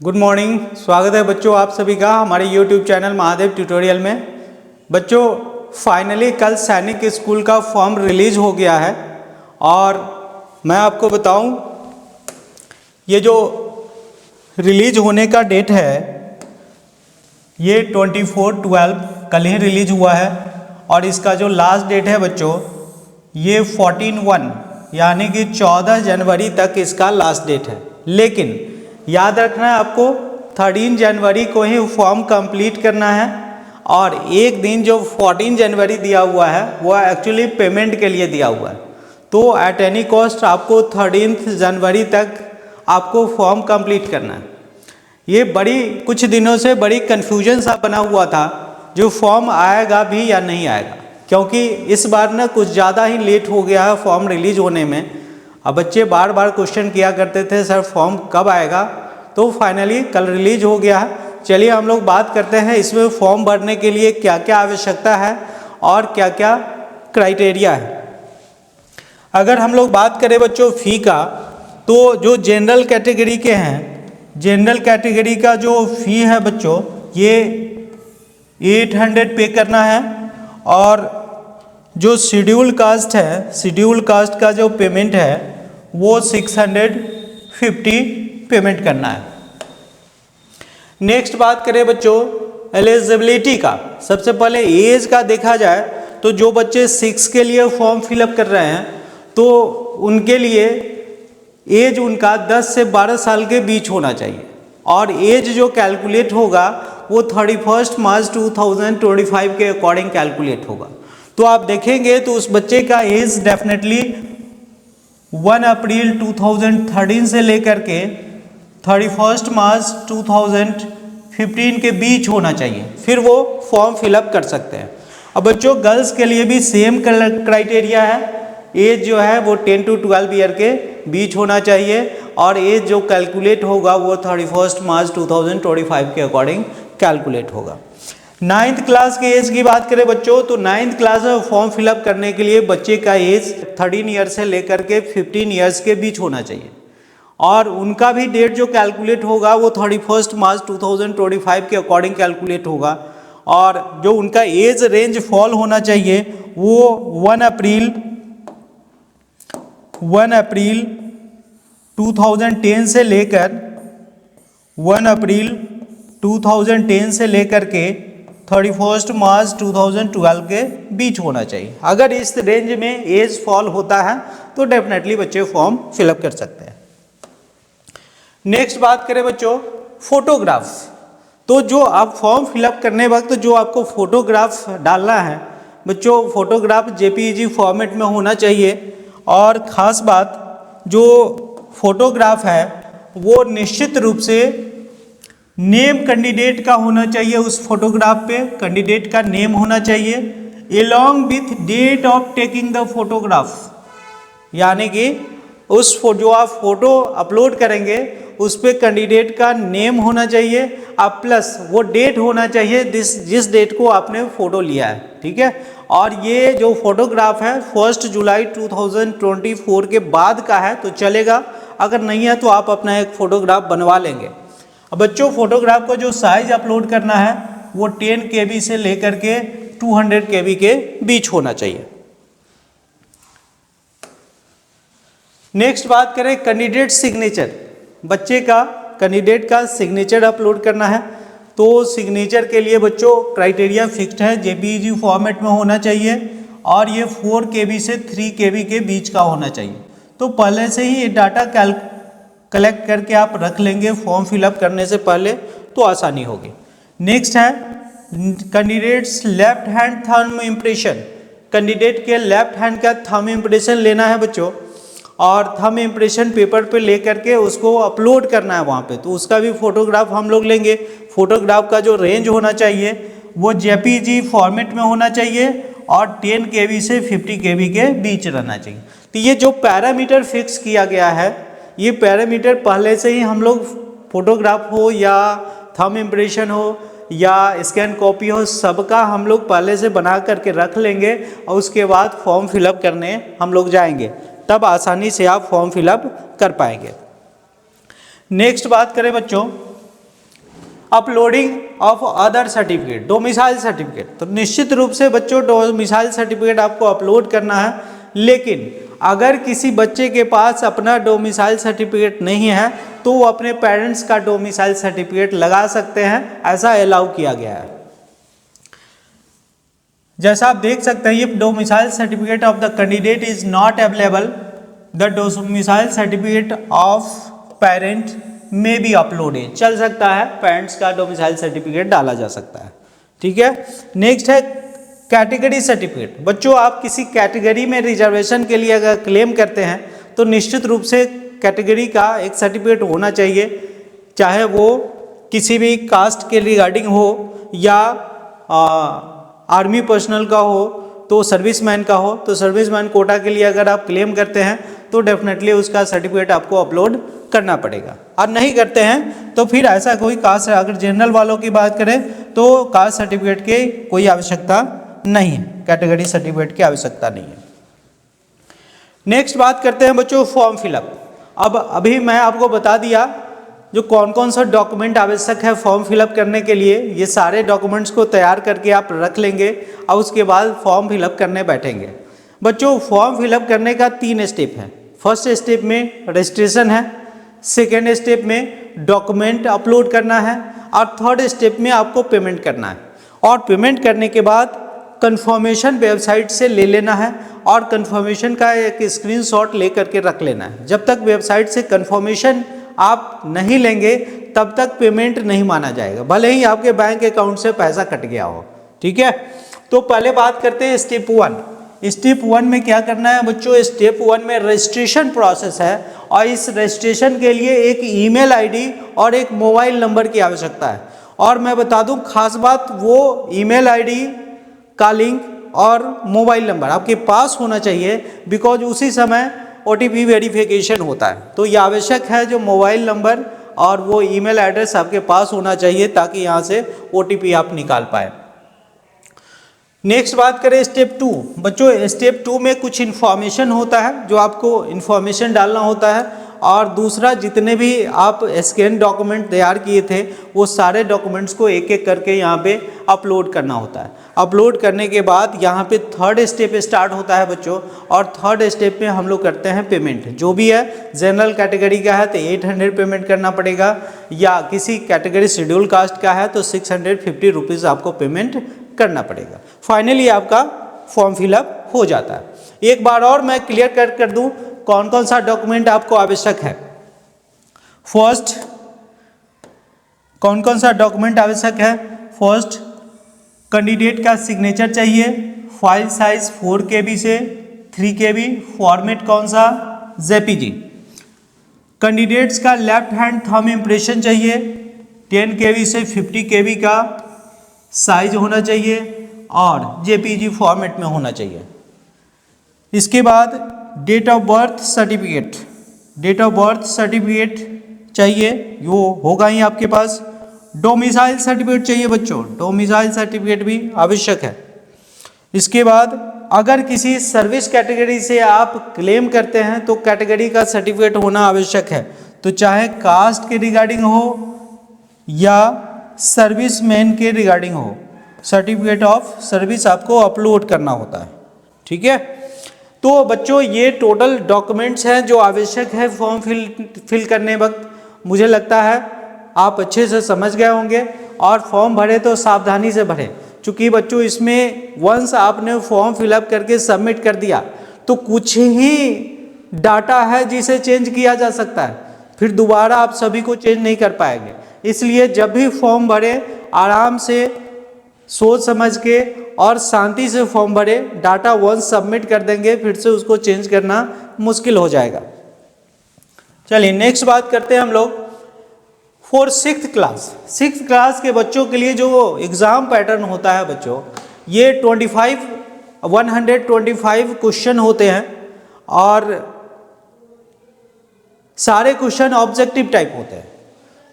Good morning. स्वागत है बच्चों आप सभी का हमारे YouTube चैनल महादेव ट्यूटोरियल में। बच्चों फाइनली कल सैनिक स्कूल का फॉर्म रिलीज हो गया है और मैं आपको बताऊं ये जो रिलीज होने का डेट है ये 24/12 कल ही रिलीज हुआ है और इसका जो लास्ट डेट है बच्चों ये 14/1 यानी कि 14 जनवरी तक इसका लास्ट डेट है। लेकिन याद रखना है आपको 13 जनवरी को ही फॉर्म कंप्लीट करना है और एक दिन जो 14 जनवरी दिया हुआ है वो एक्चुअली पेमेंट के लिए दिया हुआ है। तो एट एनी कॉस्ट आपको 13 जनवरी तक आपको फॉर्म कंप्लीट करना है। ये बड़ी कुछ दिनों से बड़ी कन्फ्यूजन सा बना हुआ था जो फॉर्म आएगा भी या नहीं आएगा, क्योंकि इस बार ना कुछ ज़्यादा ही लेट हो गया है फॉर्म रिलीज होने में। अब बच्चे बार बार क्वेश्चन किया करते थे सर फॉर्म कब आएगा, तो फाइनली कल रिलीज हो गया है। चलिए हम लोग बात करते हैं इसमें फॉर्म भरने के लिए क्या क्या आवश्यकता है और क्या क्या क्राइटेरिया है। अगर हम लोग बात करें बच्चों फ़ी का, तो जो जनरल कैटेगरी के हैं, जनरल कैटेगरी का जो फ़ी है बच्चों ये 800 पे करना है और जो शेड्यूल कास्ट है, शेड्यूल कास्ट का जो पेमेंट है वो 650 पेमेंट करना है। नेक्स्ट बात करें बच्चों एलिजिबिलिटी का। सबसे पहले एज का देखा जाए तो जो बच्चे 6 के लिए फॉर्म फिलअप कर रहे हैं तो उनके लिए एज उनका 10 से 12 साल के बीच होना चाहिए और एज जो कैलकुलेट होगा वो 31 मार्च 2025 के अकॉर्डिंग कैलकुलेट होगा। तो आप देखेंगे तो उस बच्चे का एज डेफिनेटली 1 अप्रैल 2013 से लेकर के 31 मार्च 2015 के बीच होना चाहिए, फिर वो फॉर्म फिलअप कर सकते हैं। अब बच्चों गर्ल्स के लिए भी सेम क्राइटेरिया है, एज जो है वो 10 to 12 ईयर के बीच होना चाहिए और एज जो कैलकुलेट होगा वो 31 मार्च 2025 के अकॉर्डिंग कैलकुलेट होगा। 9th क्लास के एज की बात करें बच्चों तो 9th क्लास में फॉर्म फिलअप करने के लिए बच्चे का एज 13 ईयर से लेकर के 15 ईयर्स के बीच होना चाहिए और उनका भी डेट जो कैलकुलेट होगा वो 31 मार्च 2025 के अकॉर्डिंग कैलकुलेट होगा और जो उनका एज रेंज फॉल होना चाहिए वो 1 अप्रैल 2010 से लेकर 1 अप्रैल 2010 से लेकर के 31 मार्च 2012 के बीच होना चाहिए। अगर इस रेंज में एज फॉल होता है तो डेफिनेटली बच्चे फॉर्म फिलअप कर सकते हैं। नेक्स्ट बात करें बच्चों फोटोग्राफ। तो जो आप फॉर्म फिलअप करने वक्त जो आपको फोटोग्राफ डालना है बच्चों, फोटोग्राफ जेपीईजी फॉर्मेट में होना चाहिए और ख़ास बात जो फोटोग्राफ है वो निश्चित रूप से नेम कैंडिडेट का होना चाहिए। उस फोटोग्राफ पे कैंडिडेट का नेम होना चाहिए along with date of taking the photograph, यानी कि उस जो आप फोटो अपलोड करेंगे उस पे कैंडिडेट का नेम होना चाहिए और प्लस वो डेट होना चाहिए जिस डेट को आपने फ़ोटो लिया है, ठीक है। और ये जो फोटोग्राफ है 1 जुलाई 2024 के बाद का है तो चलेगा, अगर नहीं है तो आप अपना एक फ़ोटोग्राफ बनवा लेंगे। अब बच्चों फोटोग्राफ को जो साइज अपलोड करना है वो 10 KB से लेकर के 200 KB के बीच होना चाहिए। नेक्स्ट बात करें कैंडिडेट सिग्नेचर। बच्चे का कैंडिडेट का सिग्नेचर अपलोड करना है तो सिग्नेचर के लिए बच्चों क्राइटेरिया फिक्स्ड है, जेपीईजी फॉर्मेट में होना चाहिए और ये 4 KB से 3 KB के बीच का होना चाहिए। तो पहले से ही ये डाटा कलेक्ट करके आप रख लेंगे फॉर्म फिलअप करने से पहले तो आसानी होगी। नेक्स्ट है candidates left hand thumb impression. Candidate के लेफ्ट हैंड का थंब इम्प्रेशन लेना है बच्चों और थंब इम्प्रेशन पेपर पे लेकर के उसको अपलोड करना है वहाँ पे, तो उसका भी फोटोग्राफ हम लोग लेंगे। फोटोग्राफ का जो रेंज होना चाहिए वो जेपीजी फॉर्मेट में होना चाहिए और 10 KB से 50 KB के बीच रहना चाहिए। तो ये जो पैरामीटर फिक्स किया गया है ये पैरामीटर पहले से ही हम लोग फोटोग्राफ हो या थंब इम्प्रेशन हो या स्कैन कॉपी हो सबका हम लोग पहले से बना करके रख लेंगे और उसके बाद फॉर्म फिलअप करने हम लोग जाएंगे, तब आसानी से आप फॉर्म फिलअप कर पाएंगे। नेक्स्ट बात करें बच्चों uploading of other certificate, domicile certificate. तो निश्चित रूप से बच्चों डोमिसाइल सर्टिफिकेट आपको अपलोड करना है, लेकिन अगर किसी बच्चे के पास अपना डोमिसाइल सर्टिफिकेट नहीं है तो वो अपने पेरेंट्स का डोमिसाइल सर्टिफिकेट लगा सकते हैं, ऐसा अलाउ किया गया है। जैसा आप देख सकते हैं, if domicile certificate of the candidate is not available, the domicile certificate of parent में भी अपलोडेड, चल सकता है, पेरेंट्स का डोमिसाइल सर्टिफिकेट डाला जा सकता है। ठीक है, नेक्स्ट है कैटेगरी सर्टिफिकेट। बच्चों आप किसी कैटेगरी में रिजर्वेशन के लिए अगर क्लेम करते हैं तो निश्चित रूप से कैटेगरी का एक सर्टिफिकेट होना चाहिए, चाहे वो किसी भी कास्ट के रिगार्डिंग हो या आर्मी पर्सनल का हो, तो सर्विसमैन का हो। तो सर्विसमैन कोटा के लिए अगर आप क्लेम करते हैं तो डेफिनेटली उसका सर्टिफिकेट आपको अपलोड करना पड़ेगा, और नहीं करते हैं तो फिर ऐसा कोई कास्ट, अगर जनरल वालों की बात करें तो कास्ट सर्टिफिकेट की कोई आवश्यकता नहीं है, कैटेगरी सर्टिफिकेट की आवश्यकता नहीं है। नेक्स्ट बात करते हैं बच्चों फॉर्म फिलअप। अब अभी मैं आपको बता दिया जो कौन कौन सा डॉक्यूमेंट आवश्यक है फॉर्म फिलअप करने के लिए। ये सारे डॉक्यूमेंट्स को तैयार करके आप रख लेंगे और उसके बाद फॉर्म फिलअप करने बैठेंगे। बच्चों फॉर्म फिलअप करने का 3 स्टेप है। फर्स्ट स्टेप में रजिस्ट्रेशन है, सेकेंड स्टेप में डॉक्यूमेंट अपलोड करना है, और थर्ड स्टेप में आपको पेमेंट करना है। और पेमेंट करने के बाद कंफर्मेशन वेबसाइट से ले लेना है, और कंफर्मेशन का एक स्क्रीनशॉट ले करके रख लेना है। जब तक वेबसाइट से कंफर्मेशन आप नहीं लेंगे तब तक पेमेंट नहीं माना जाएगा, भले ही आपके बैंक अकाउंट से पैसा कट गया हो। ठीक है, तो पहले बात करते हैं स्टेप 1। स्टेप 1 में क्या करना है बच्चों, स्टेप 1 में रजिस्ट्रेशन प्रोसेस है, और इस रजिस्ट्रेशन के लिए एक ईमेल आईडी और एक मोबाइल नंबर की आवश्यकता है। और मैं बता दूं खास बात, वो ईमेल आईडी का लिंक और मोबाइल नंबर आपके पास होना चाहिए, बिकॉज उसी समय OTP वेरिफिकेशन होता है। तो ये आवश्यक है, जो मोबाइल नंबर और वो ईमेल एड्रेस आपके पास होना चाहिए, ताकि यहाँ से OTP आप निकाल पाए। नेक्स्ट बात करें स्टेप 2। बच्चों स्टेप 2 में कुछ इन्फॉर्मेशन होता है जो आपको इन्फॉर्मेशन डालना होता है, और दूसरा जितने भी आप स्कैन डॉक्यूमेंट तैयार किए थे वो सारे डॉक्यूमेंट्स को एक एक करके यहाँ पे अपलोड करना होता है। अपलोड करने के बाद यहाँ पे थर्ड स्टेप स्टार्ट होता है बच्चों, और थर्ड स्टेप में हम लोग करते हैं पेमेंट। जो भी है, जनरल कैटेगरी का है तो 800 पेमेंट करना पड़ेगा, या किसी कैटेगरी शेड्यूल कास्ट का है तो 650 रुपीज़ आपको पेमेंट करना पड़ेगा। फाइनली आपका फॉर्म फिलअप हो जाता है। एक बार और मैं क्लियर कर दूं कौन कौन सा डॉक्यूमेंट आपको आवश्यक है। फर्स्ट, कौन कौन सा डॉक्यूमेंट आवश्यक है। फर्स्ट, कैंडिडेट का सिग्नेचर चाहिए, फाइल साइज 4 KB से 3 KB, फॉर्मेट कौन सा, JPG। कैंडिडेट्स का लेफ्ट हैंड थंब इम्प्रेशन चाहिए, 10 KB से 50 KB का साइज होना चाहिए, और JPG फॉर्मेट में होना चाहिए। इसके बाद date of birth certificate, date of birth certificate चाहिए, वो होगा ही आपके पास। डोमिसाइल सर्टिफिकेट चाहिए बच्चों, डोमिसाइल सर्टिफिकेट भी आवश्यक है। इसके बाद अगर किसी सर्विस कैटेगरी से आप क्लेम करते हैं तो कैटेगरी का सर्टिफिकेट होना आवश्यक है, तो चाहे कास्ट के रिगार्डिंग हो या सर्विसमैन के रिगार्डिंग हो, सर्टिफिकेट ऑफ सर्विस आपको अपलोड करना होता है। ठीक है, तो बच्चों ये टोटल डॉक्यूमेंट्स हैं जो आवश्यक है फॉर्म फिल करने वक्त। मुझे लगता है आप अच्छे से समझ गए होंगे, और फॉर्म भरे तो सावधानी से भरें, क्योंकि बच्चों इसमें वंस आपने फॉर्म फिलअप करके सबमिट कर दिया तो कुछ ही डाटा है जिसे चेंज किया जा सकता है, फिर दोबारा आप सभी को चेंज नहीं कर पाएंगे। इसलिए जब भी फॉर्म भरे आराम से सोच समझ के और शांति से फॉर्म भरे, डाटा वंस सबमिट कर देंगे फिर से उसको चेंज करना मुश्किल हो जाएगा। चलिए नेक्स्ट बात करते हैं हम लोग for 6th class. 6th class के बच्चों के लिए जो एग्ज़ाम पैटर्न होता है बच्चों, ये 125 क्वेश्चन होते हैं, और सारे क्वेश्चन ऑब्जेक्टिव टाइप होते हैं।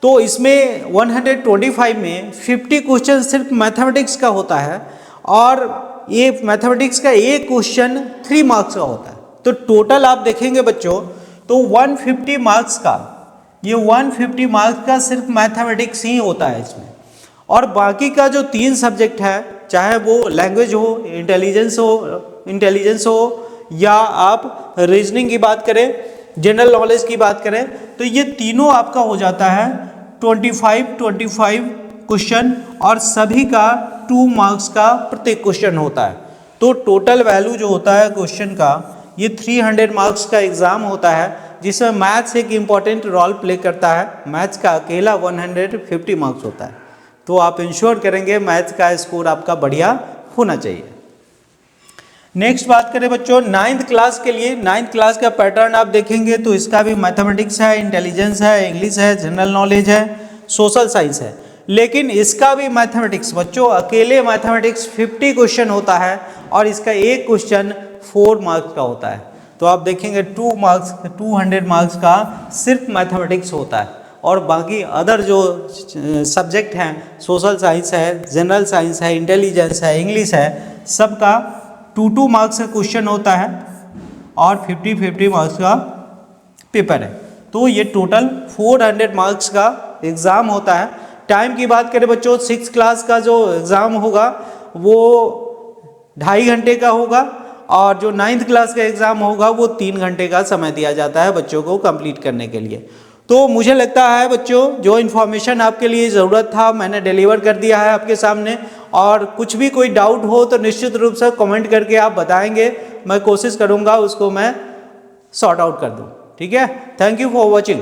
तो इसमें 125 में 50 क्वेश्चन सिर्फ मैथमेटिक्स का होता है, और ये मैथमेटिक्स का एक क्वेश्चन 3 मार्क्स का होता है। तो टोटल आप देखेंगे बच्चों तो 150 मार्क्स का, ये 150 मार्क्स का सिर्फ मैथमेटिक्स ही होता है इसमें। और बाकी का जो 3 सब्जेक्ट है, चाहे वो लैंग्वेज हो, इंटेलिजेंस हो या आप रीजनिंग की बात करें, जनरल नॉलेज की बात करें, तो ये तीनों आपका हो जाता है 25 क्वेश्चन और सभी का 2 मार्क्स का प्रत्येक क्वेश्चन होता है। तो टोटल वैल्यू जो होता है क्वेश्चन का, ये 300 मार्क्स का एग्जाम होता है, जिसमें मैथ्स एक इम्पॉर्टेंट रोल प्ले करता है। मैथ्स का अकेला 150 मार्क्स होता है। तो आप इंश्योर करेंगे मैथ्स का स्कोर आपका बढ़िया होना चाहिए। नेक्स्ट बात करें बच्चों 9th क्लास के लिए, 9th क्लास का पैटर्न आप देखेंगे तो इसका भी मैथमेटिक्स है, इंटेलिजेंस है, इंग्लिश है, जनरल नॉलेज है, सोशल साइंस है। लेकिन इसका भी मैथमेटिक्स बच्चों, अकेले मैथमेटिक्स 50 क्वेश्चन होता है और इसका एक क्वेश्चन 4 मार्क्स का होता है। तो आप देखेंगे 200 मार्क्स का सिर्फ मैथमेटिक्स होता है और बाकी अदर जो सब्जेक्ट हैं, सोशल साइंस है, जनरल साइंस है, इंटेलिजेंस है, इंग्लिश है, सबका 2 मार्क्स का क्वेश्चन होता है और 50 मार्क्स का पेपर है। तो ये टोटल 400 मार्क्स का एग्ज़ाम होता है। टाइम की बात करें बच्चों, 6th क्लास का जो एग्ज़ाम होगा वो 2.5 घंटे का होगा और जो 9th क्लास का एग्ज़ाम होगा वो 3 घंटे का समय दिया जाता है बच्चों को कंप्लीट करने के लिए। तो मुझे लगता है बच्चों जो इन्फॉर्मेशन आपके लिए ज़रूरत था मैंने डिलीवर कर दिया है आपके सामने, और कुछ भी कोई डाउट हो तो निश्चित रूप से कमेंट करके आप बताएंगे, मैं कोशिश करूँगा उसको मैं सॉर्ट आउट कर दूँ। ठीक है, थैंक यू फॉर वॉचिंग।